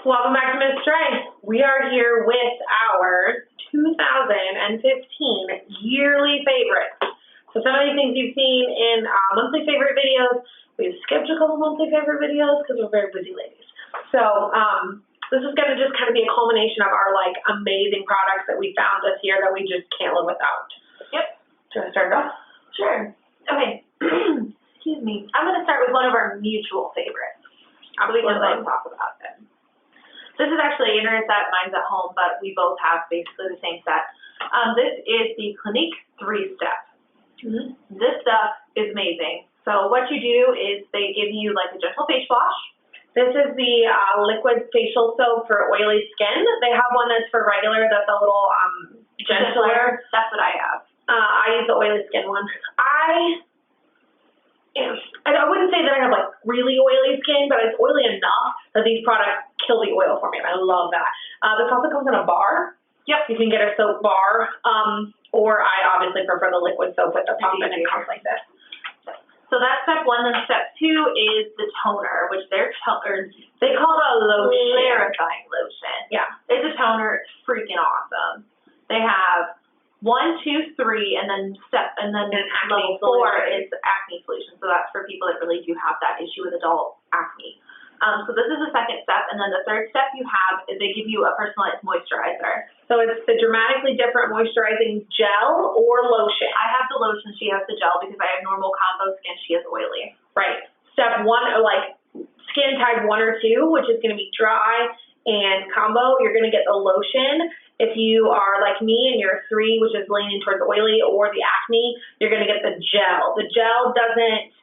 Welcome back to Miss Stray. We are here with our 2015 yearly favorites. So some of these things you've seen in monthly favorite videos. We've skipped a couple monthly favorite videos because we're very busy ladies. So this is going to just kind of be a culmination of our like amazing products that we found this year that we just can't live without. Yep. Do you want to start it off? Sure. Okay. Excuse me. I'm going to start with one of our mutual favorites. We can both talk about them. This is actually an internet set. Mine's at home, but we both have basically the same set. This is the Clinique 3-Step. Mm-hmm. This stuff is amazing. So what you do is they give you like a gentle face wash. This is the liquid facial soap for oily skin. They have one that's for regular, that's a little gentler. That's what I have. I use the oily skin one. I wouldn't say that I have like really oily skin, but it's oily enough that these products kill the oil for me, and I love that. This also comes in a bar. Yep. You can get a soap bar, or I obviously prefer the liquid soap with the pump, and it comes like this. So that's step one. Then step two is the toner, which they call it a lotion. Clarifying lotion. Yeah. It's a toner. It's freaking awesome. They have 1, 2, 3, and then level 4 is acne solution. So that's for people that really do have that issue with adult acne. So this is the second step, and then the third step you have is they give you a personalized moisturizer. So it's the dramatically different moisturizing gel or lotion. I have the lotion, she has the gel because I have normal combo skin, she has oily. Right. Step 1, like skin type 1 or 2, which is going to be dry and combo, you're going to get the lotion. If you are like me and you're 3, which is leaning towards oily, or the acne, you're going to get the gel. The gel doesn't,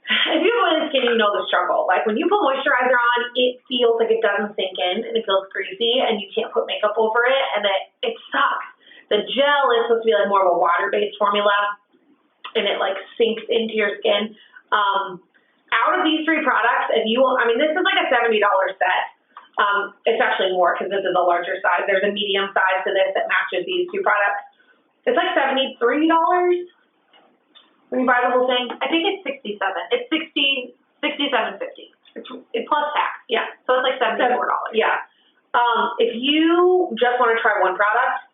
if you have oily skin, you know the struggle. Like when you put moisturizer on, it feels like it doesn't sink in and it feels greasy and you can't put makeup over it and it sucks. The gel is supposed to be like more of a water-based formula and it like sinks into your skin. Out of these 3 products, this is like a $70 set. It's actually more because this is a larger size. There's a medium size to this that matches these 2 products. It's like $73 when you buy the whole thing. I think it's $67. It's $67.50. It's plus tax. Yeah. So it's like $74. Yeah. If you just want to try one product,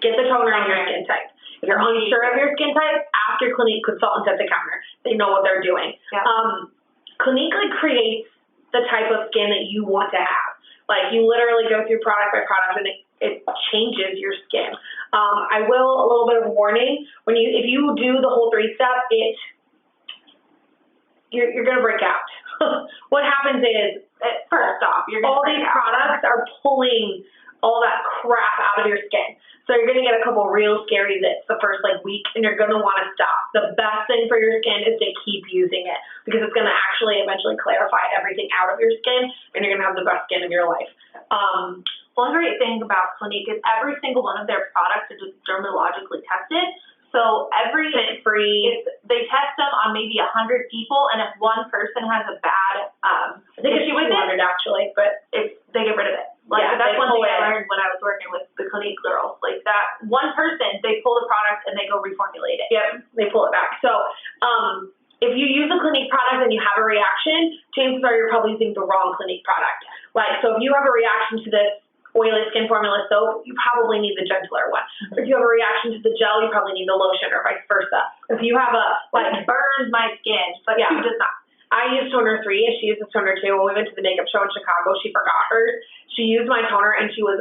get the toner on your skin type. If you're unsure of your skin type, ask your Clinique consultant at the counter. They know what they're doing. Yeah. Clinique creates the type of skin that you want to have. Like you literally go through product by product and it changes your skin. I will, a little bit of a warning, if you do the whole 3-step, you're gonna break out. What happens is, first off, all these products are pulling all that crap out of your skin. So you're gonna get a couple real scary zits the first week and you're gonna wanna stop. The best thing for your skin is to keep using it because it's gonna actually eventually clarify everything out of your skin and you're gonna have the best skin of your life. One great thing about Clinique is every single one of their products are just dermatologically tested. So they test them on maybe 100 people, and if one person has a bad I think it's 200 actually, but they get rid of it. That's one thing I learned when I was working with the Clinique girls. Like that one person, they pull the product and they go reformulate it. Yep, they pull it back. So if you use a Clinique product and you have a reaction, chances are you're probably using the wrong Clinique product. So if you have a reaction to this oily skin formula soap, you probably need the gentler one. Mm-hmm. If you have a reaction to the gel, you probably need the lotion or vice versa. If you have it burns my skin, but yeah. She does not. I used toner 3, she uses toner 2. When we went to the makeup show in Chicago, she forgot hers. She used my toner and she was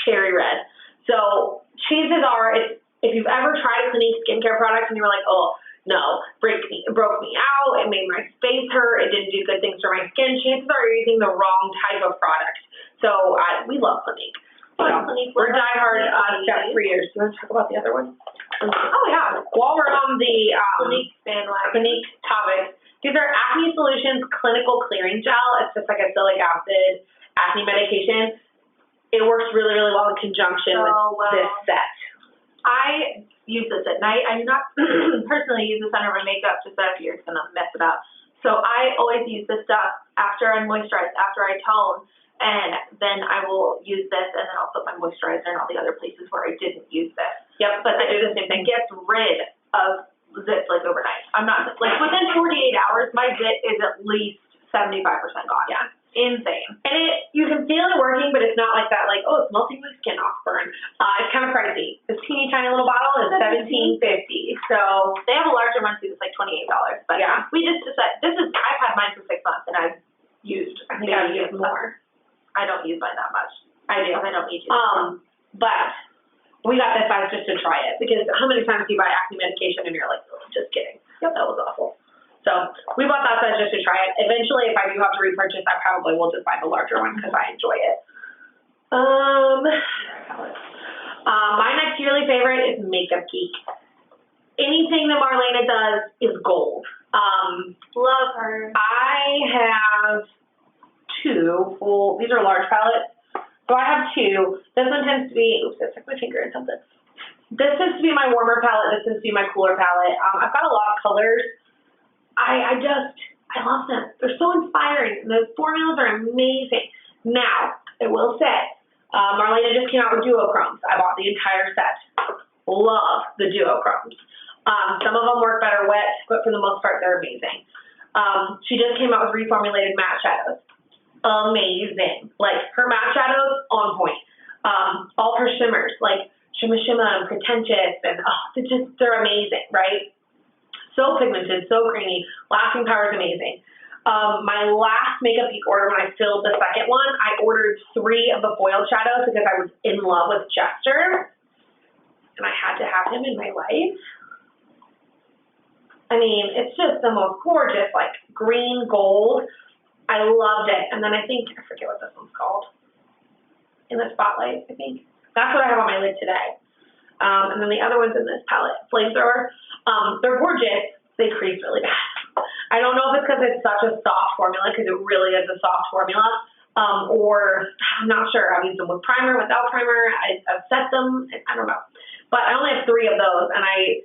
cherry red. So chances are, if you've ever tried a Clinique skincare product and you were like, oh, no, it broke me out, it made my face hurt, it didn't do good things for my skin, chances are you're using the wrong type of product. So we love Clinique. We're diehard step 3ers. Do you want to talk about the other one? Oh, yeah. While we're on the Clinique topic, these are Acne Solutions Clinical Clearing Gel. It's just like a salicylic acid acne medication. It works really, really well in conjunction with this set. I use this at night. I do not personally use this under my makeup just that you're going to mess it up. So I always use this stuff after I moisturize, after I tone, and then I will use this and then I'll put my moisturizer in all the other places where I didn't use this. Yep, but I do the same thing. It gets rid of zits overnight. I'm not, within 48 hours, my zit is at least 75% gone. Yeah. Insane. And you not like that, like, oh, it's melting my skin off burn. It's kind of pricey. This teeny tiny little bottle is $17.50. So They have a larger one too, it's like $28, but yeah, we just decided, I've had mine for 6 months and I've used, I think I would use more. I don't use mine that much. I do. Because I don't need to. But we got this size just to try it, because how many times do you buy acne medication and you're like, oh, just kidding. Yep, that was awful. So we bought that size just to try it. Eventually, if I do have to repurchase, I probably will just buy the larger one because I enjoy it. My next yearly favorite is Makeup Geek. Anything that Marlena does is gold. Love her. I have two full, these are large palettes. So I have two. This one tends to be, oops, I stuck my finger in something. This tends to be my warmer palette. This tends to be my cooler palette. I've got a lot of colors. I love them. They're so inspiring. The formulas are amazing. Now, I will say, Marlena just came out with duochromes. I bought the entire set. Love the duochromes. Some of them work better wet, but for the most part, they're amazing. She just came out with reformulated matte shadows. Amazing. Like, her matte shadows, on point. All her shimmers, like Shimma Shimma and Pretentious, and they're amazing, right? So pigmented, so creamy. Lasting power is amazing. My last Makeup Geek order, when I filled the second one, I ordered 3 of the foiled shadows because I was in love with Jester, and I had to have him in my life. I mean, it's just the most gorgeous, like, green gold. I loved it. And then I forget what this one's called. In the Spotlight, I think. That's what I have on my lid today. And then the other one's in this palette, Flamethrower. They're gorgeous. They crease really bad. I don't know if it's because it's such a soft formula, because it really is a soft formula, or I'm not sure. I've used them with primer, without primer. I've set them. I don't know. But I only have 3 of those, and I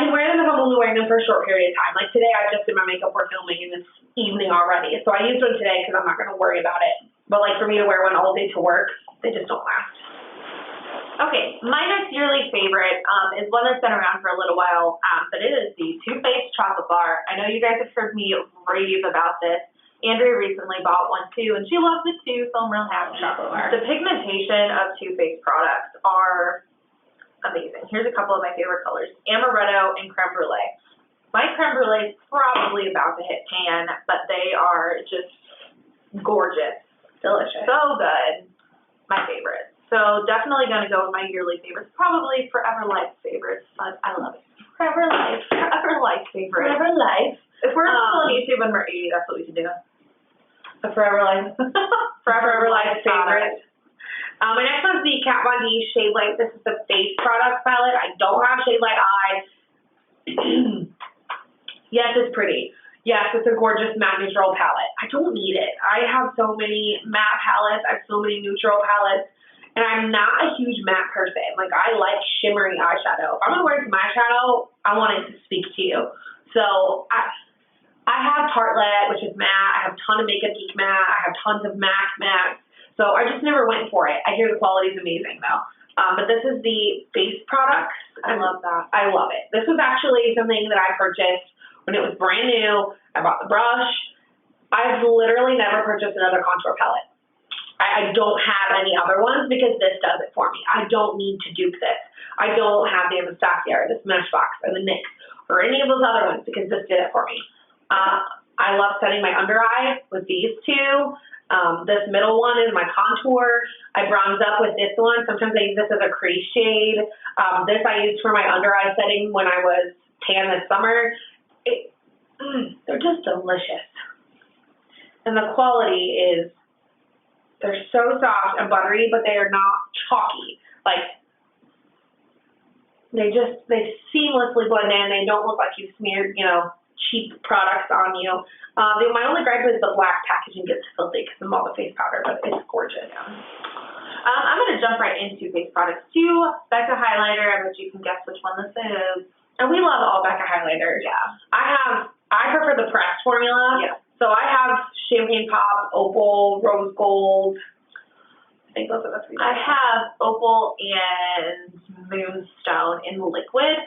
can wear them if I'm only wearing them for a short period of time. Like today, I just did my makeup for filming, and it's evening already. So I used one today because I'm not going to worry about it. But like for me to wear one all day to work, they just don't last. Okay, my next yearly favorite is one that's been around for a little while, but it is the Too Faced chocolate bar. I know you guys have heard me rave about this. Andrea recently bought one too, and she loves it too, so I'm real happy. Chocolate bar. The pigmentation of Too Faced products are amazing. Here's a couple of my favorite colors, Amaretto and Creme Brulee. My Creme Brulee is probably about to hit pan, but they are just gorgeous. Delicious. So good. My favorite. So definitely going to go with my yearly favorites. Probably Forever Life favorites, but I love it. Forever Life favorites. Forever Life. If we're still on YouTube and we're 80, that's what we can do. A Forever Life. Forever Life favorite. My next one's the Kat Von D Shade Light. This is the face product palette. I don't have Shade Light Eye. Yes, it's pretty. Yes, it's a gorgeous matte neutral palette. I don't need it. I have so many matte palettes. I have so many neutral palettes. And I'm not a huge matte person. Like, I like shimmery eyeshadow. If I'm going to wear some eyeshadow, I want it to speak to you. So I have Tartelette, which is matte. I have a ton of Makeup Geek matte. I have tons of MAC matte. So I just never went for it. I hear the quality is amazing, though. But this is the face product. I love that. I love it. This was actually something that I purchased when it was brand new. I bought the brush. I've literally never purchased another contour palette. I don't have any other ones because this does it for me. I don't need to dupe this. I don't have the Anastasia or the Smashbox or the NYX or any of those other ones because this did it for me. I love setting my under eye with these two. This middle one is my contour. I bronze up with this one. Sometimes I use this as a crease shade. This I used for my under eye setting when I was tan this summer. They're just delicious. And the quality is, they're so soft and buttery, but they are not chalky. Like, they seamlessly blend in. They don't look like you smeared, cheap products on you. My only gripe is the black packaging gets filthy because of all the face powder, but it's gorgeous. I'm going to jump right into face products too. Becca highlighter. I bet you can guess which one this is. And we love all Becca highlighters. Yeah. I prefer the pressed formula. Yeah. So I have Champagne Pop, Opal, Rose Gold. I think those are the 3. I have Opal and Moonstone in liquid.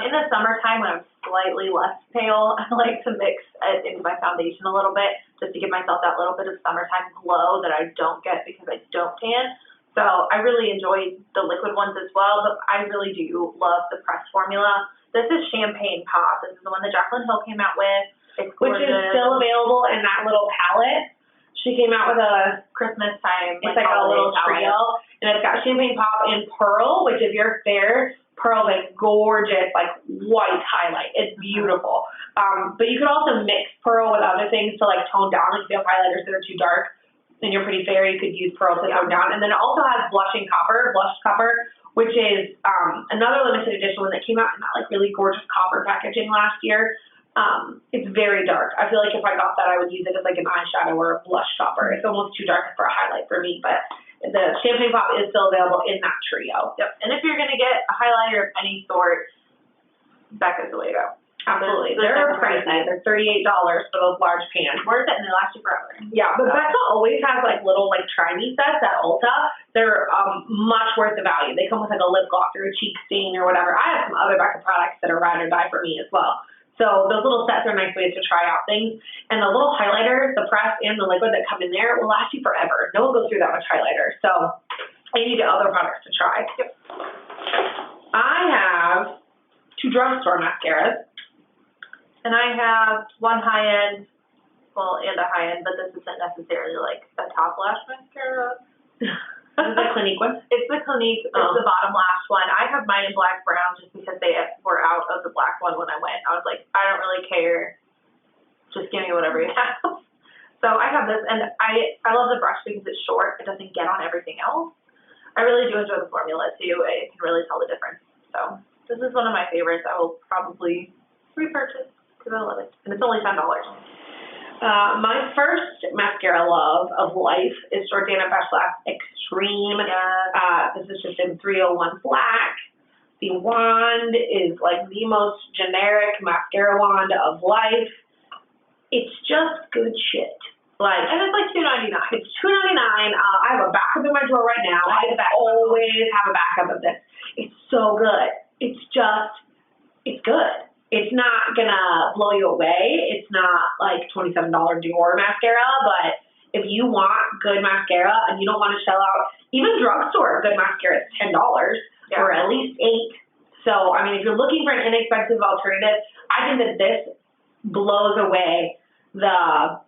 In the summertime, when I'm slightly less pale, I like to mix it into my foundation a little bit, just to give myself that little bit of summertime glow that I don't get because I don't tan. So I really enjoy the liquid ones as well, but I really do love the pressed formula. This is Champagne Pop. This is the one that Jaclyn Hill came out with. It's Which gorgeous. is still available in that little palette. She came out with a Christmas time. It's like a little trio, and it's got Champagne Pop and Pearl, which if you're fair, Pearl's like gorgeous, like white highlight. It's beautiful. But you could also mix Pearl with other things to like tone down, like if you have highlighters that are too dark and you're pretty fair, you could use Pearl to tone down. And then it also has blush copper, which is another limited edition one that came out in that like really gorgeous copper packaging last year. It's very dark. I feel like if I got that, I would use it as like an eyeshadow or a blush topper. It's almost too dark for a highlight for me, but the Champagne Pop is still available in that trio. Yep. And if you're gonna get a highlighter of any sort, Becca's the way to go. Absolutely. They're They're pricey. They're $38 for those large pans. Worth it, and they last you forever. Yeah, but Becca always has like little like try-me sets at Ulta. They're much worth the value. They come with like a lip gloss or a cheek stain or whatever. I have some other Becca products that are ride or die for me as well. So those little sets are nice ways to try out things. And the little highlighters, the press and the liquid that come in there will last you forever. No one goes through that much highlighter. So I need other products to try. Yep. I have 2 drugstore mascaras. And I have one high-end, and a high-end, but this isn't necessarily like a top lash mascara. This is the Clinique one? It's the Clinique, it's the bottom lash one. I have mine in black brown just because they were out of the black one when I went. I was like, I don't really care. Just give me whatever you have. So I have this, and I love the brush because it's short. It doesn't get on everything else. I really do enjoy the formula too. I can really tell the difference. So this is one of my favorites. I will probably repurchase because I love it. And it's only $10. My first mascara love of life is Jordana Best Lash Extreme. This is just in 301 black. The wand is like the most generic mascara wand of life. It's just good shit. And it's like $2.99. It's $2.99. I have a backup in my drawer right now. I always have a backup of this. It's so good. It's good. It's not gonna blow you away. It's not like $27 Dior mascara, but if you want good mascara and you don't want to shell out, even drugstore good mascara is $10 or at least $8. So, I mean, if you're looking for an inexpensive alternative, I think that this blows away the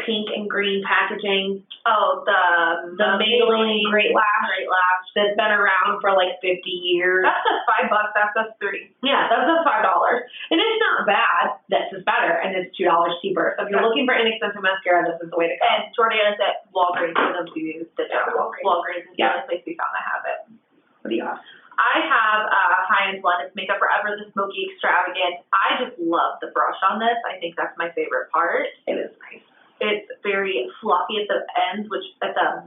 pink and green packaging. Oh, the Maybelline Great Lash that's been around for like 50 years. That's just $5. That's $30. Yeah, that's just $5. And it's not bad. This is better, and it's $2 cheaper. So if you're looking for inexpensive mascara, this is the way to go. And Jordana's at Walgreens for them to use the Walgreens is the only place we found that have it. What do you have? I have a high-end one. It's Makeup Forever, the Smoky Extravagant. I just love the brush on this. I think that's my favorite part. It is nice. It's very fluffy at the ends, which at the,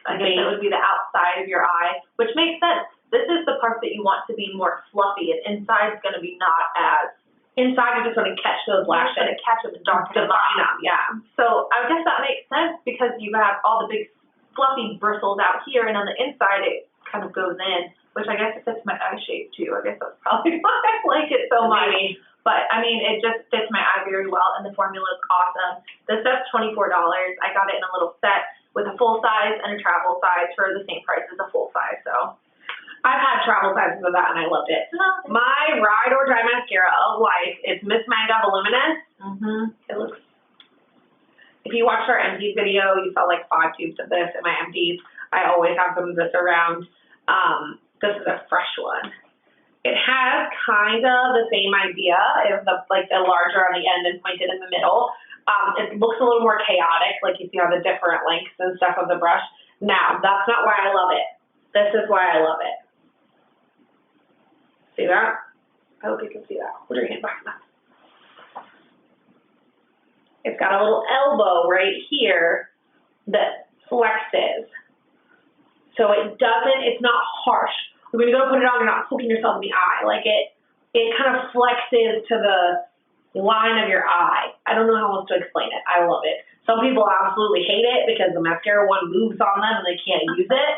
I guess that would be the outside of your eye, which makes sense. This is the part that you want to be more fluffy, and inside's going to be not as. Inside, you just want to catch those lashes. You're going to catch them and darken them up. Yeah. So I guess that makes sense because you have all the big fluffy bristles out here, and on the inside it kind of goes in, which I guess it fits my eye shape too. I guess that's probably why I like it so much. Maybe. But, I mean, it just fits my eye very well, and the formula is awesome. This stuff's $24. I got it in a little set with a full size and a travel size for the same price as a full size. So I've had travel sizes of that, and I loved it. My ride or die mascara of life is Miss Magda Voluminous. It looks. If you watched our empties video, you saw like 5 tubes of this in my empties. I always have some of this around. This is a fresh one. It has kind of the same idea of the larger on the end and pointed in the middle. It looks a little more chaotic, like you see all the different lengths and stuff of the brush. Now, that's not why I love it. This is why I love it. See that? I hope you can see that. Put your hand back now. It's got a little elbow right here that flexes. So it's not harsh. When you go put it on, you're not poking yourself in the eye. Like it kind of flexes to the line of your eye. I don't know how else to explain it. I love it. Some people absolutely hate it because the mascara one moves on them and they can't use it.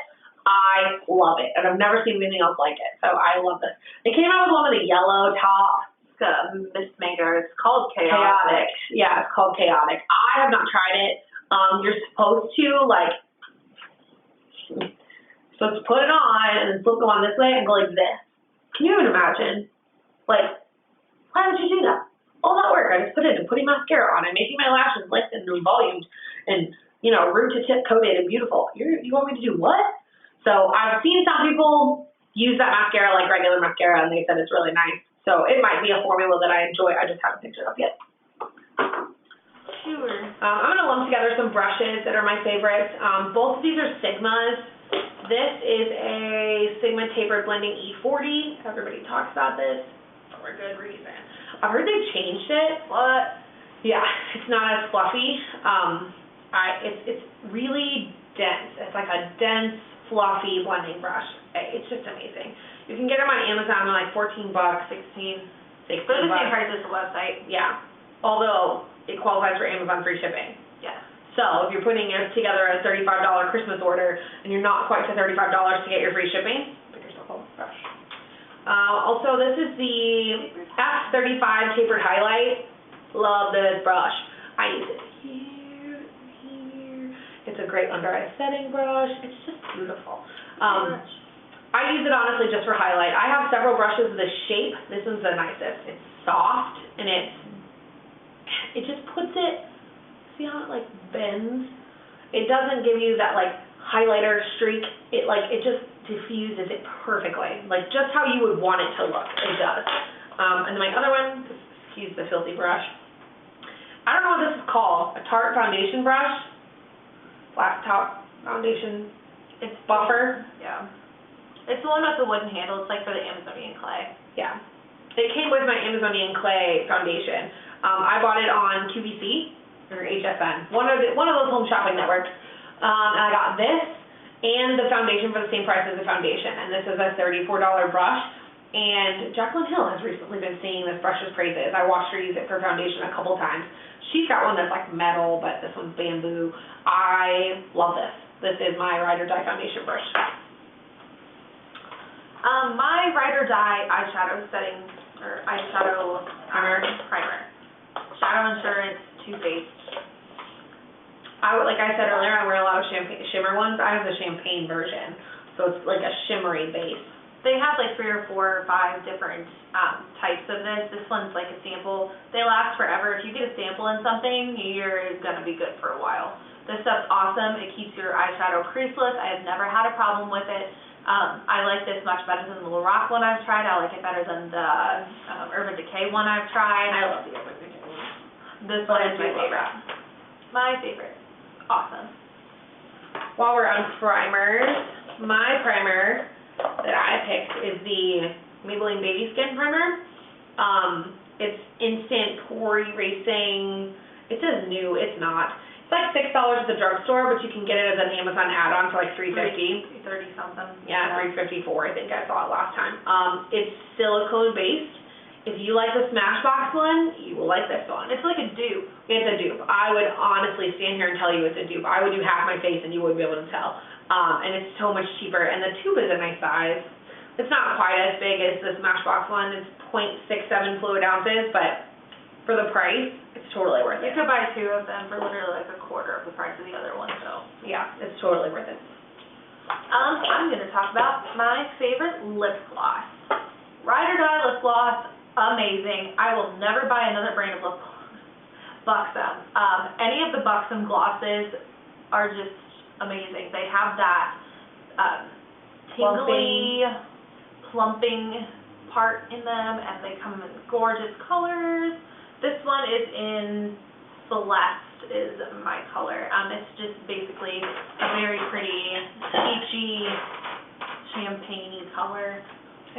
I love it, and I've never seen anything else like it, so I love this. They came out with one with a yellow top. Miss Mango. It's called Chaotic. Yeah, it's called Chaotic. I have not tried it. You're supposed to, like, put it on and then flip it on this way and go like this. Can you even imagine? Like, why would you do that? All that work I just put into putting mascara on and making my lashes lifted and volumed and, you know, root to tip coated and beautiful. You want me to do what? So I've seen some people use that mascara like regular mascara, and they said it's really nice. So it might be a formula that I enjoy. I just haven't picked it up yet. Sure. I'm going to lump together some brushes that are my favorites. Both of these are Sigmas. This is a Sigma Tapered Blending E40. Everybody talks about this for a good reason. I've heard they've changed it. What? Yeah, it's not as fluffy. It's really dense. It's like a dense, fluffy blending brush. It's just amazing. You can get them on Amazon for like $14, $16, $16. For the same price as the website. Yeah, although it qualifies for Amazon free shipping. Yeah. So if you're putting together a $35 Christmas order and you're not quite to $35 to get your free shipping, pick yourself a brush. Also, this is the F35 Tapered Highlight. Love this brush. I use it here. It's a great under eye setting brush. It's just beautiful. I use it honestly just for highlight. I have several brushes of this shape. This one's the nicest. It's soft and it just puts it, see how it like bends? It doesn't give you that like highlighter streak. It just diffuses it perfectly. Like just how you would want it to look, it does. And then my other one, excuse the filthy brush. I don't know what this is called. A Tarte foundation brush. Flat top foundation. It's buffer. Yeah. It's the one with the wooden handle. It's like for the Amazonian clay. Yeah. It came with my Amazonian clay foundation. I bought it on QVC or HSN, one of those home shopping networks. And I got this and the foundation for the same price as the foundation. And this is a $34 brush. And Jaclyn Hill has recently been singing this brush's praises. I watched her use it for foundation a couple times. She's got one that's like metal, but this one's bamboo. I love this. This is my Ride or Die foundation brush. My Ride or Die eyeshadow setting, or eyeshadow primer. Shadow Insurance Too Faced. Like I said earlier, I wear a lot of shimmer ones. I have the champagne version, so it's like a shimmery base. They have like 3 or 4 or 5 different types of this. This one's like a sample. They last forever. If you get a sample in something, you're gonna be good for a while. This stuff's awesome. It keeps your eyeshadow creaseless. I have never had a problem with it. I like this much better than the Lorac one I've tried. I like it better than the Urban Decay one I've tried. I love the Urban Decay one. This one is my favorite. My favorite. Awesome. While we're on primers, my primer that I picked is the Maybelline Baby Skin Primer. It's instant pore erasing. It says new, it's not. It's like $6 at the drugstore, but you can get it as an Amazon add-on for like $3.50. $3.30 something. Yeah, $3.54 I think I saw it last time. It's silicone based. If you like the Smashbox one, you will like this one. It's like a dupe. It's a dupe. I would honestly stand here and tell you it's a dupe. I would do half my face and you wouldn't be able to tell. And it's so much cheaper. And the tube is a nice size. It's not quite as big as the Smashbox one. It's 0.67 fluid ounces, but for the price, it's totally worth it. You could buy 2 of them for literally like a quarter of the price of the other one, so. Yeah, it's totally worth it. I'm going to talk about my favorite lip gloss. Ride or Die lip gloss, amazing. I will never buy another brand of lip gloss. Buxom. Any of the Buxom glosses are just amazing. They have that tingly, plumping part in them, and they come in gorgeous colors. This one is in Celeste, is my color. It's just basically a very pretty, peachy, champagne-y color.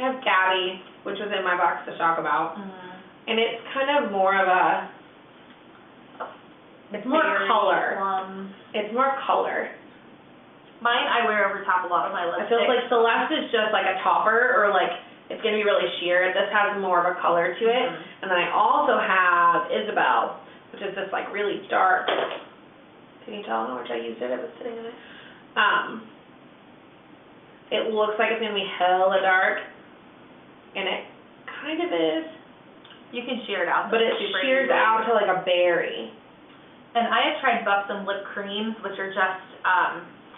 I have Gabby, which was in my box to talk about. And it's kind of more of a, it's more color. It's more color. Mine I wear over top a lot of my lipstick. I feel like Celeste is just like a topper, or like it's going to be really sheer. This has more of a color to it. And then I also have Isabel, which is this like really dark, can you tell how much I used it? It was sitting in it. It looks like it's gonna be hella dark, and it kind of is, You can sheer it out. but it super shears easily. out to like a berry. And I have tried Buxom lip creams, which are just,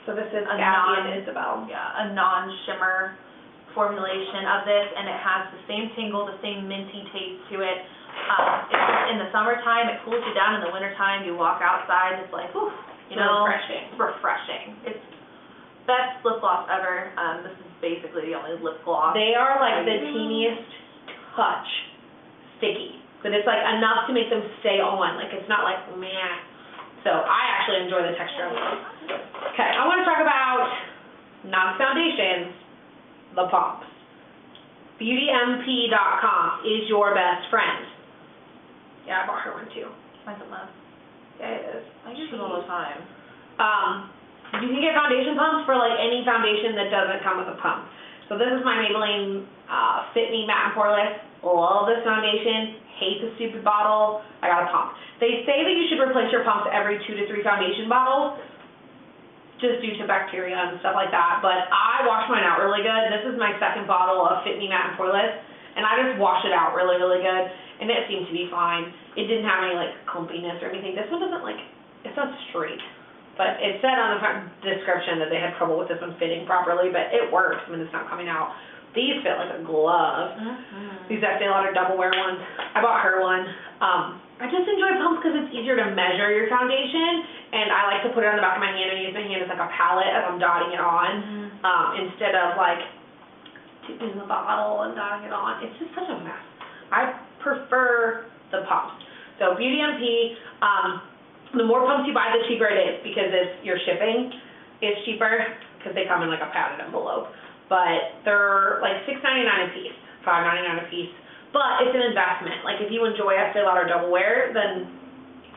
So this is A Kathy non- and Isabel. a non-shimmer formulation of this, and it has the same tingle, the same minty taste to it. It's in the summertime, it cools you down. In the wintertime, you walk outside, it's like, whew, you know. Refreshing. It's best lip gloss ever. This is basically the only lip gloss. They are like the teeniest touch sticky, but it's like enough to make them stay on, like it's not like meh. So I actually enjoy the texture of those. Okay, I wanna talk about non-foundations, the pumps. BeautyMP.com is your best friend. Yeah, I bought her one too. Mine's a mess. Yeah, it is. I use it all the time. You can get foundation pumps for like any foundation that doesn't come with a pump. So this is my Maybelline Fit Me Matte and Poreless. Love this foundation. Hate the stupid bottle. I got a pump. They say that you should replace your pumps every 2 to 3 foundation bottles, just due to bacteria and stuff like that. But I wash mine out really good. This is my second bottle of Fit Me Matte and Poreless, and I just wash it out really, really good, and it seemed to be fine. It didn't have any like clumpiness or anything. This one doesn't like, it's not straight. But it said on the front description that they had trouble with this one fitting properly, but it works when it's not coming out. These fit like a glove. These Estee Lauder double wear ones. I bought her one. I just enjoy pumps because it's easier to measure your foundation, and I like to put it on the back of my hand and use my hand as like a palette as I'm dotting it on, instead of like tipping the bottle and dotting it on. It's just such a mess. I prefer the pumps. So Beauty MP, the more pumps you buy, the cheaper it is, because your shipping is cheaper, because they come in like a padded envelope. But they're like $6.99 a piece, $5.99 a piece. But it's an investment. Like if you enjoy Estee Lauder double wear, then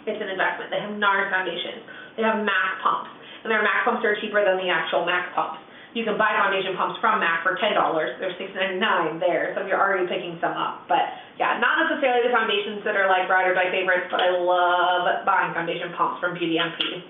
it's an investment. They have NARS foundations. They have MAC pumps, and their MAC pumps are cheaper than the actual MAC pumps. You can buy foundation pumps from MAC for $10. They're $6.99 there, so you're already picking some up. But yeah, not necessarily the foundations that are like ride or die favorites, but I love buying foundation pumps from Beauty MP.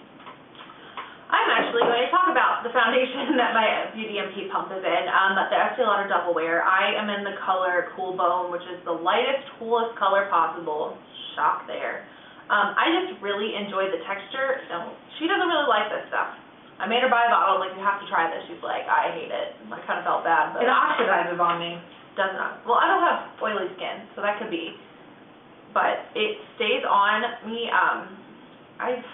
I'm actually going to talk about the foundation that my Beauty MP pump is in, the Estee Lauder Double Wear. I am in the color Cool Bone, which is the lightest, coolest color possible. Shock there. I just really enjoy the texture. So she doesn't really like this stuff. I made her buy a bottle, like, you have to try this. She's like, I hate it. I kind of felt bad, but It oxidizes on me. does not. Well, I don't have oily skin, so that could be. But it stays on me. I've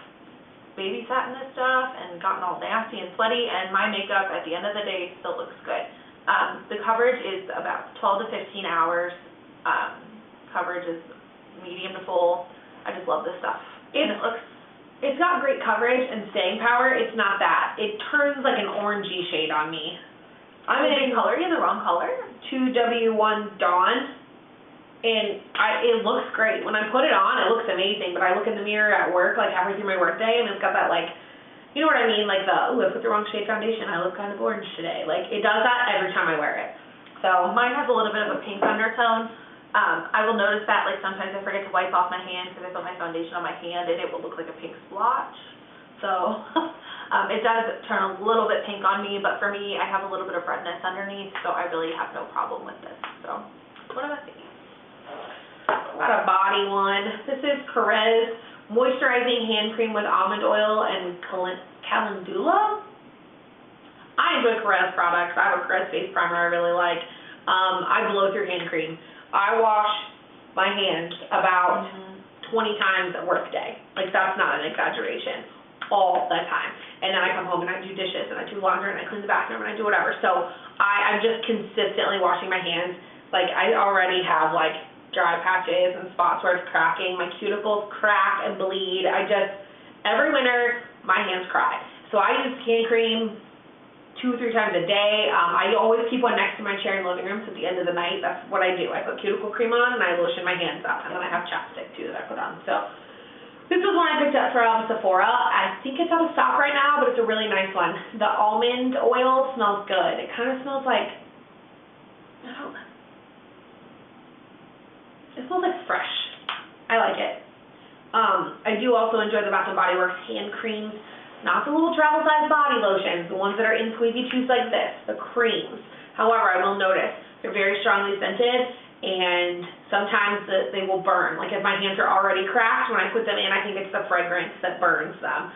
babysat in this stuff and gotten all nasty and sweaty, and my makeup at the end of the day still looks good. The coverage is about 12 to 15 hours. Coverage is medium to full. I just love this stuff. It's got great coverage and staying power. It's not that. It turns like an orangey shade on me. I'm in color. You're the wrong color. 2W1 Dawn, and it looks great. When I put it on, it looks amazing, but I look in the mirror at work, like halfway through my workday, and it's got that like, you know what I mean, like I put the wrong shade foundation, I look kind of orange today. Like, it does that every time I wear it. So Mine has a little bit of a pink undertone. I will notice that, like, sometimes I forget to wipe off my hand because I put my foundation on my hand, and it will look like a pink splotch. So, it does turn a little bit pink on me, but for me, I have a little bit of redness underneath, so I really have no problem with this. So, what about these? got a body one. This is Perez Moisturizing Hand Cream with Almond Oil and Calendula. I enjoy Perez products. I have a Perez face primer I really like. I blow through hand cream. I wash my hands about 20 times a work day. Like, that's not an exaggeration. All the time. And then I come home and I do dishes and I do laundry and I clean the bathroom and I do whatever. So I'm just consistently washing my hands. Like, I already have like dry patches and spots where it's cracking. My cuticles crack and bleed. Every winter, my hands cry. So I use hand cream 2 or 3 times a day. I always keep one next to my chair in the living room, so at the end of the night, that's what I do. I put cuticle cream on and I lotion my hands up, and then I have chapstick too that I put on. So this was one I picked up from Sephora. I think it's out of stock right now, but it's a really nice one. The almond oil smells good. It kind of smells like, it smells like fresh. I like it. I do also enjoy the Bath & Body Works hand creams. Not the little travel size body lotions, the ones that are in squeezy tubes like this, the creams. However, I will notice, they're very strongly scented, and sometimes they will burn. Like if my hands are already cracked, when I put them in, I think it's the fragrance that burns them.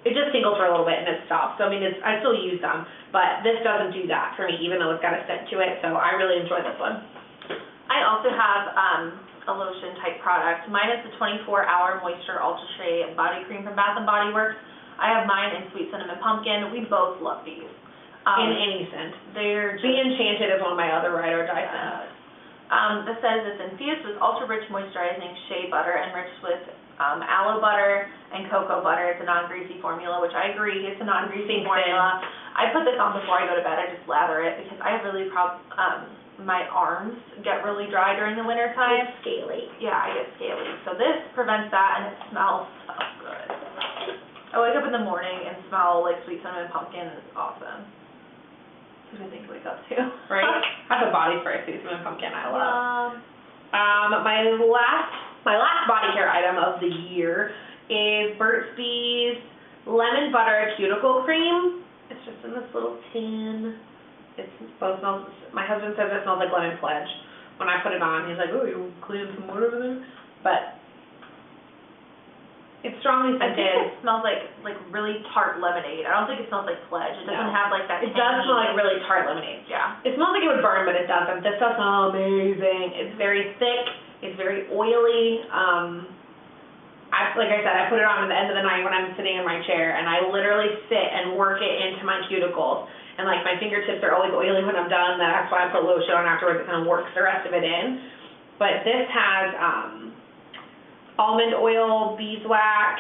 It just tingles for a little bit and it stops. So I mean, I still use them, but this doesn't do that for me, even though it's got a scent to it. So I really enjoy this one. I also have a lotion type product. Mine is the 24-hour Moisture Ultra Shea Body Cream from Bath & Body Works. I have mine in Sweet Cinnamon Pumpkin. We both love these. In any scent. They're just... Be Enchanted is one of my other ride or die scents. This says it's infused with ultra-rich moisturizing shea butter enriched with aloe butter and cocoa butter. It's a non-greasy formula, which I agree, it's a non-greasy formula. I put this on before I go to bed. I just lather it because I have really my arms get really dry during the winter time. It's scaly. Yeah, I get scaly. So this prevents that, and it smells so good. I wake up in the morning and smell like Sweet Cinnamon Pumpkin. It's awesome. Who do I think to wake up to? Right? I have a body spray, Sweet Cinnamon Pumpkin, I love. My last body care item of the year is Burt's Bees Lemon Butter Cuticle Cream. It's just in this little tin. It both smells, my husband says it smells like Lemon Pledge. When I put it on, he's like, oh, you cleaning some wood over there? But it's strongly I scented. think it smells like really tart lemonade. I don't think it smells like Pledge. It doesn't have like that. It does smell like really tart lemonade. Yeah. It smells like it would burn, but it doesn't. This stuff smells amazing. It's very thick. It's very oily. Like I said, I put it on at the end of the night when I'm sitting in my chair, and I literally sit and work it into my cuticles. And like my fingertips are always oily when I'm done. That's why I put lotion on afterwards. It kind of works the rest of it in. But this has almond oil, beeswax,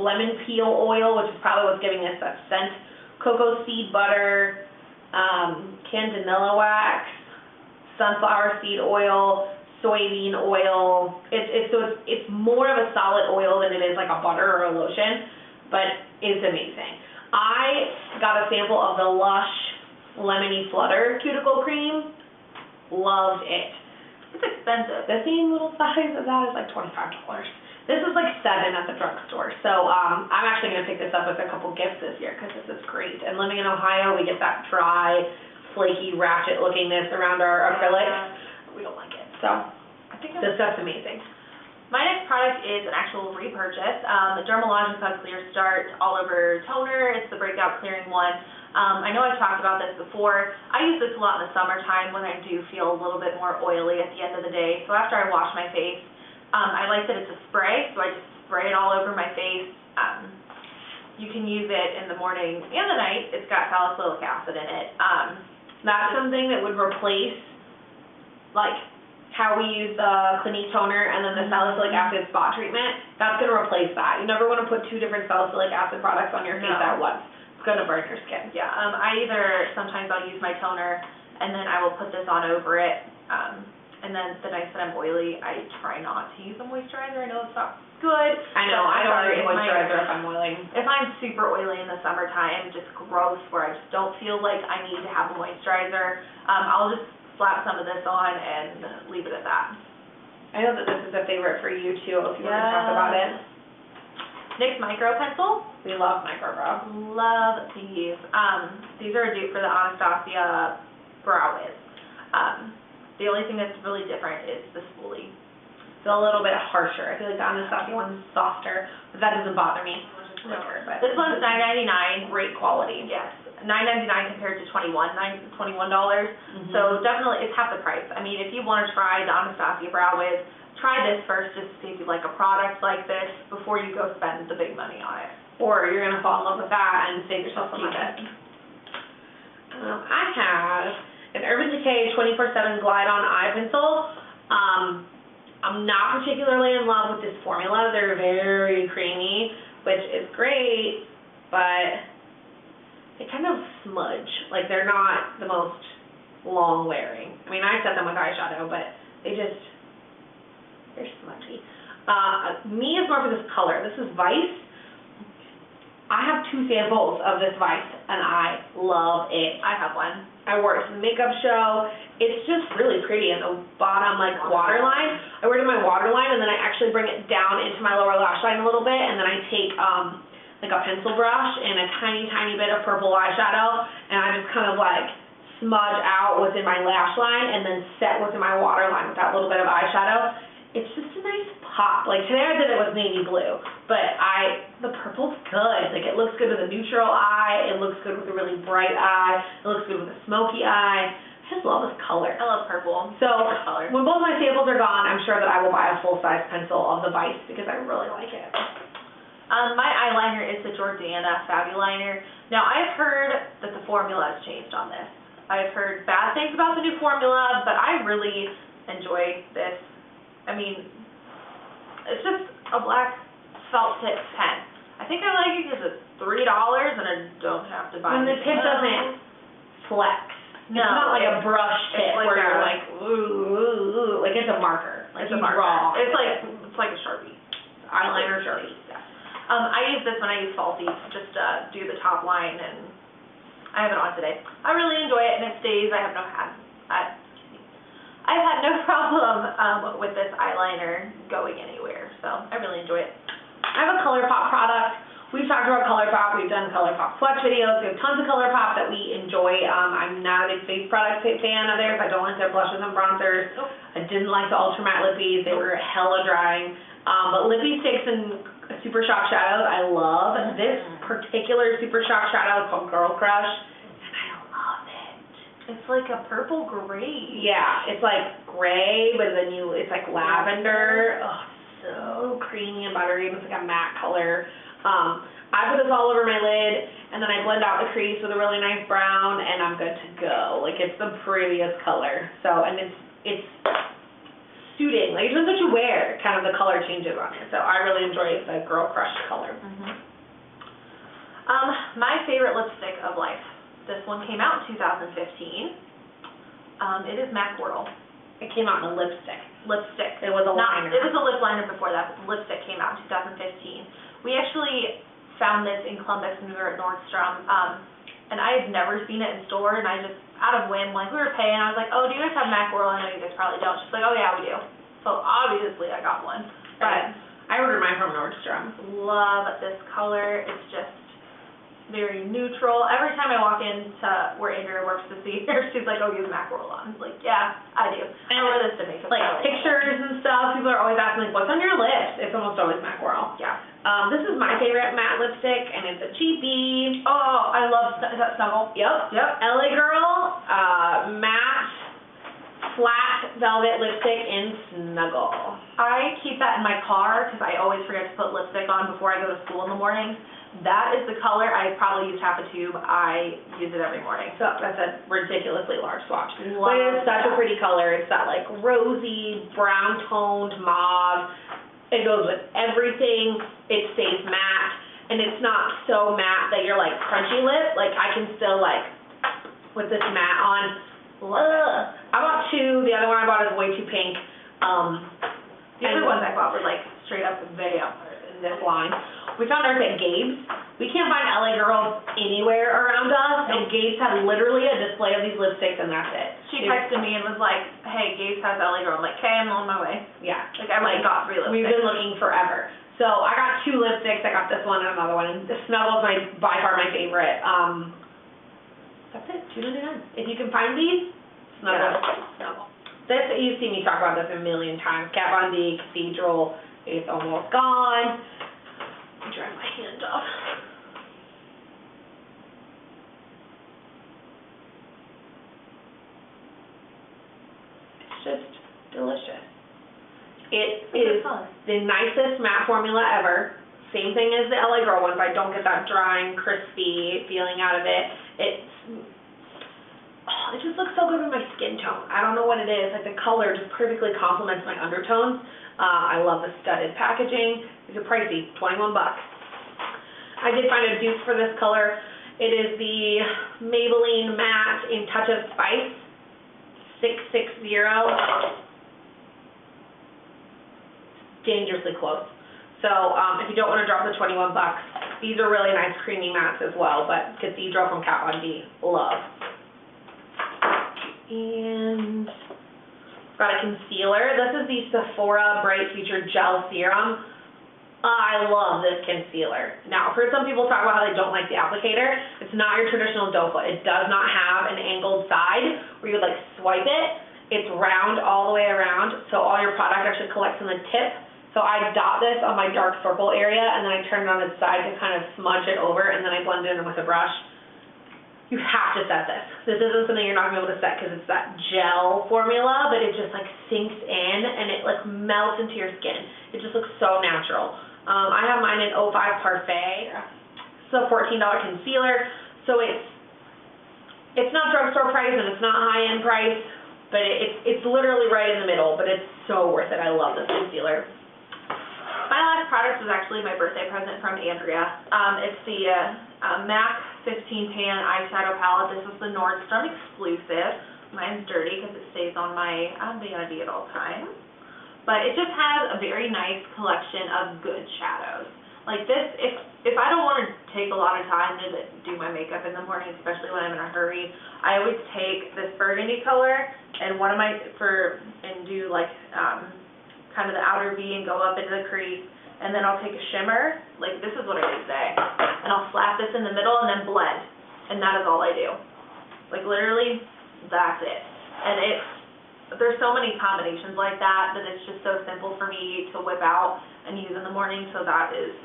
lemon peel oil, which is probably what's giving this that scent, cocoa seed butter, candanilla wax, sunflower seed oil, soybean oil. It's more of a solid oil than it is like a butter or a lotion, but it's amazing. I got a sample of the Lush Lemony Flutter Cuticle Cream. Loved it. It's expensive. The same little size of that is like $25. This is like $7 at the drugstore. So I'm actually going to pick this up as a couple gifts this year because this is great. And living in Ohio, we get that dry, flaky, ratchet lookingness around our acrylics. We don't like it. So I think this stuff's amazing. My next product is an actual repurchase. Dermalogica Clear Start All Over Toner. It's the breakout clearing one. I know I've talked about this before. I use this a lot in the summertime when I do feel a little bit more oily at the end of the day. So after I wash my face, I like that it's a spray, so I just spray it all over my face. You can use it in the morning and the night. It's got salicylic acid in it. That's something that would replace, like, how we use the Clinique toner and then the salicylic acid spot treatment. That's going to replace that. You never want to put two different salicylic acid products on your face at once. It's going to burn your skin. Yeah, sometimes I'll use my toner and then I will put this on over it. And then the nights that I'm oily, I try not to use a moisturizer. I know it's not good. I know, I don't use moisturizer if I'm oily. If I'm super oily in the summertime, just gross, where I just don't feel like I need to have a moisturizer, I'll just slap some of this on and leave it at that. I know that this is a favorite for you too, if you want to talk about it. NYX Micro Pencil. We love Micro Brow. Love these. These are a dupe for the Anastasia Brow Wiz. The only thing that's really different is the spoolie. It's a little bit harsher. I feel like the Anastasia one's softer, but that doesn't bother me. This one's $9.99. Great quality. Yes. $9.99 compared to $21. So definitely, it's half the price. I mean, if you want to try the Anastasia Brow Wiz, try this first just to see if you like a product like this before you go spend the big money on it. Or you're going to fall in love with that and save yourself some money. I have an Urban Decay 24/7 Glide-On Eye Pencil. I'm not particularly in love with this formula. They're very creamy, which is great, but they kind of smudge. Like, they're not the most long-wearing. I mean, I set them with eyeshadow, but they're smudgy. Me is more for this color. This is Vice. I have 2 samples of this Vice, and I love it. I have one. I wore it to the makeup show. It's just really pretty in the bottom, like, waterline. I wear it in my waterline, and then I actually bring it down into my lower lash line a little bit, and then I take, like a pencil brush and a tiny, tiny bit of purple eyeshadow, and I just kind of, like, smudge out within my lash line, and then set within my waterline with that little bit of eyeshadow. It's just a nice pop. Like, today I did it with navy blue, but the purple's good. Like, it looks good with a neutral eye, it looks good with a really bright eye, it looks good with a smoky eye. I just love this color. I love purple. So, Favorite color. when both my samples are gone, I'm sure that I will buy a full-size pencil of the Vice, because I really like it. My eyeliner is the Jordana Fabuliner. Now, I've heard that the formula has changed on this. I've heard bad things about the new formula, but I really enjoy this. I mean, it's just a black felt tip pen. I think I like it because it's $3 and I don't have to buy And the anything tip else. doesn't flex. No, It's not like a brush tip like where you're a- like, ooh, like it's a marker. Like It's you a marker. draw. It's like a Sharpie. eyeliner Sharpie. Yeah. I use this when I use falsies, just do the top line, and I have it on today. I really enjoy it, and it stays. I've had no problem with this eyeliner going anywhere, so I really enjoy it. I have a ColourPop product. We've talked about ColourPop. We've done ColourPop swatch videos. We have tons of ColourPop that we enjoy. I'm not a big face product fan of theirs. I don't like their blushes and bronzers. Nope. I didn't like the Ultra Matte Lippies. They were hella drying. But Lippie Sticks and Super Shock Shadows I love. This particular Super Shock Shadow is called Girl Crush, and I love it. It's like a purple gray. Yeah, it's like gray, but then it's like lavender. Oh, so creamy and buttery. It's like a matte color. I put this all over my lid, and then I blend out the crease with a really nice brown, and I'm good to go. Like, it's the prettiest color. So, and it's suiting. Like, it depends what you wear, kind of the color changes on it. So I really enjoy the Girl Crush color. My favorite lipstick of life. This one came out in 2015. It is MAC Whirl. It came out in a lipstick. Lipstick. It was a liner. It was a lip liner before that, but the lipstick came out in 2015. We actually found this in Columbus when we were at Nordstrom, and I had never seen it in store, and I just, out of whim, like, we were paying, I was like, oh, do you guys have MAC Whirl? I know you guys probably don't. She's like, oh, yeah, we do. So, obviously, I got one. But I ordered mine from Nordstrom. love this color. It's just very neutral. Every time I walk into where Andrea works to see her, she's like, oh, you have MAC Whirl on. I'm like, yeah, I do. I wear this to makeup. Like, pictures and stuff, people are always asking, like, what's on your lips? It's almost always MAC Whirl. Yeah. This is my favorite matte lipstick, and it's a cheapie. Oh, I love, is that Snuggle? Yep. LA Girl, matte, flat velvet lipstick in Snuggle. I keep that in my car because I always forget to put lipstick on before I go to school in the morning. That is the color. I probably use half a tube. I use it every morning. So that's a ridiculously large swatch. Love But it's such a that. pretty color. It's that like rosy, brown toned mauve. It goes with everything. It stays matte, and it's not so matte that you're like crunchy lip. Like I can still like with this matte on. I bought two. The other one I bought is way too pink. The other ones I bought were like straight up way up in this line. We found ours at Gabe's. We can't find LA Girls anywhere around us, and Gabe's had literally a display of these lipsticks, and that's it. She texted me and was like, hey, Gabe's has LA Girl. I'm like, okay, I'm on my way. Yeah. Like, I went and got 3 lipsticks. We've been looking forever. So I got 2 lipsticks. I got this one and another one. And the Snuggle's by far my favorite. That's it, $2.99. If you can find these, Snuggle. Yeah. Snuggle. This, you've seen me talk about this a million times. Kat Von D, Cathedral. It's almost gone. I'm drying my hand off. It's just delicious. It is the nicest matte formula ever. Same thing as the LA Girl ones. I don't get that drying, crispy feeling out of it. It just looks so good with my skin tone. I don't know what it is. Like the color just perfectly complements my undertones. I love the studded packaging. These are pricey, $21. I did find a dupe for this color. It is the Maybelline Matte in Touch of Spice 660. Dangerously close. So if you don't want to drop the $21, these are really nice creamy mattes as well, but Cathedral from Kat Von D, love. And got a concealer. This is the Sephora Bright Future Gel Serum. I love this concealer. Now, I've heard some people talk about how they don't like the applicator. It's not your traditional doe foot. It does not have an angled side where you would like swipe it. It's round all the way around, so all your product actually collects in the tip. So I dot this on my dark circle area, and then I turn it on its side to kind of smudge it over, and then I blend it in with a brush. You have to set this. This isn't something you're not going to be able to set because it's that gel formula, but it just like sinks in and it like melts into your skin. It just looks so natural. I have mine in 05 Parfait. It's a $14 concealer, so it's not drugstore price and it's not high-end price, but it's literally right in the middle, but it's so worth it. I love this concealer. My last product was actually my birthday present from Andrea. It's the MAC 15 Pan eyeshadow palette. This is the Nordstrom exclusive. Mine's dirty because it stays on my vanity at all times. But it just has a very nice collection of good shadows. Like this, if I don't want to take a lot of time to do my makeup in the morning, especially when I'm in a hurry, I always take this burgundy color and do like kind of the outer V and go up into the crease, and then I'll take a shimmer, like this is what I do today, and I'll slap this in the middle and then blend, and that is all I do. Like literally, that's it. And there's so many combinations like that it's just so simple for me to whip out and use in the morning, so that is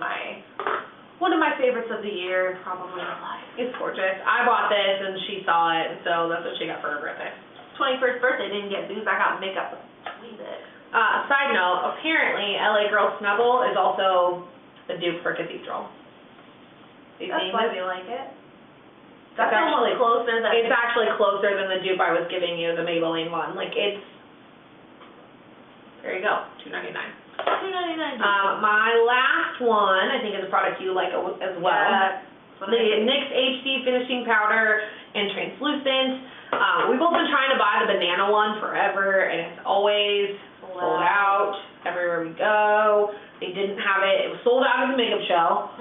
one of my favorites of the year, probably of life. It's gorgeous. I bought this and she saw it, and so that's what she got for her birthday. 21st birthday, didn't get booze, I got makeup. Squeeze it. Side note, apparently LA Girl Snuggle is also the dupe for Cathedral. That's why we like it. That's actually closer than... It's actually closer than the dupe I was giving you, the Maybelline one. Like, it's... There you go, $2.99. $2.99. My last one, I think, is a product you like as well. Yeah. The NYX HD Finishing Powder and Translucent. We've both been trying to buy the banana one forever, and it's always sold out everywhere we go. They didn't have it. It was sold out of the makeup show.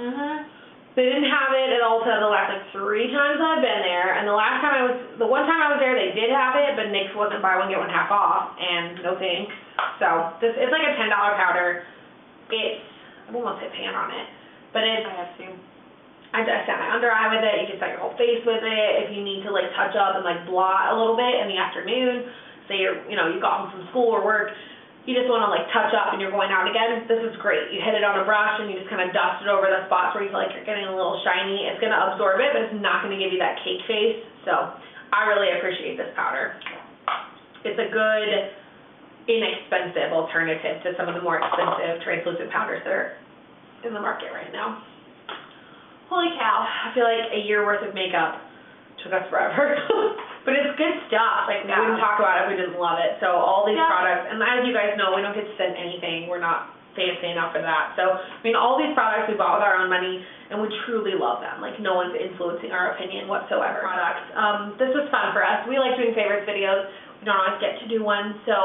They didn't have it at Ulta the last like 3 times I've been there, and the one time I was there, they did have it, but NYX wasn't buy one get one half off, and no thanks. So it's like a $10 powder. I won't say pan on it, but I have to. I set my under eye with it. You can set your whole face with it. If you need to like touch up and like blot a little bit in the afternoon, say you got home from school or work, you just want to like touch up and you're going out again, this is great. You hit it on a brush and you just kind of dust it over the spots where you feel like you're getting a little shiny. It's going to absorb it, but it's not going to give you that cake face. So I really appreciate this powder. It's a good, inexpensive alternative to some of the more expensive translucent powders that are in the market right now. Holy cow, I feel like a year worth of makeup took us forever. But it's good stuff. Like, we wouldn't talk about it if we didn't love it. So all these products, and as you guys know, we don't get sent anything. We're not fancy enough for that. So, I mean, all these products we bought with our own money, and we truly love them. Like, no one's influencing our opinion whatsoever. This was fun for us. We like doing favorites videos. We don't always get to do one. So,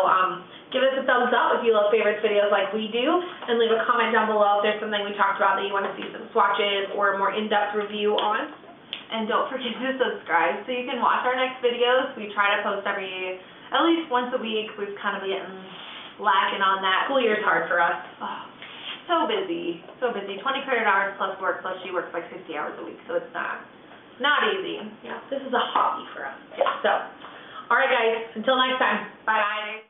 give us a thumbs up if you love favorites videos like we do, and leave a comment down below if there's something we talked about that you want to see some swatches or a more in-depth review on. And don't forget to subscribe so you can watch our next videos. We try to post at least once a week. We've kind of been lacking on that. School year's hard for us. Oh, so busy, so busy. 20 credit hours plus work, plus she works like 60 hours a week, so it's not easy. Yeah, this is a hobby for us. Yeah. So, all right, guys, until next time. Bye.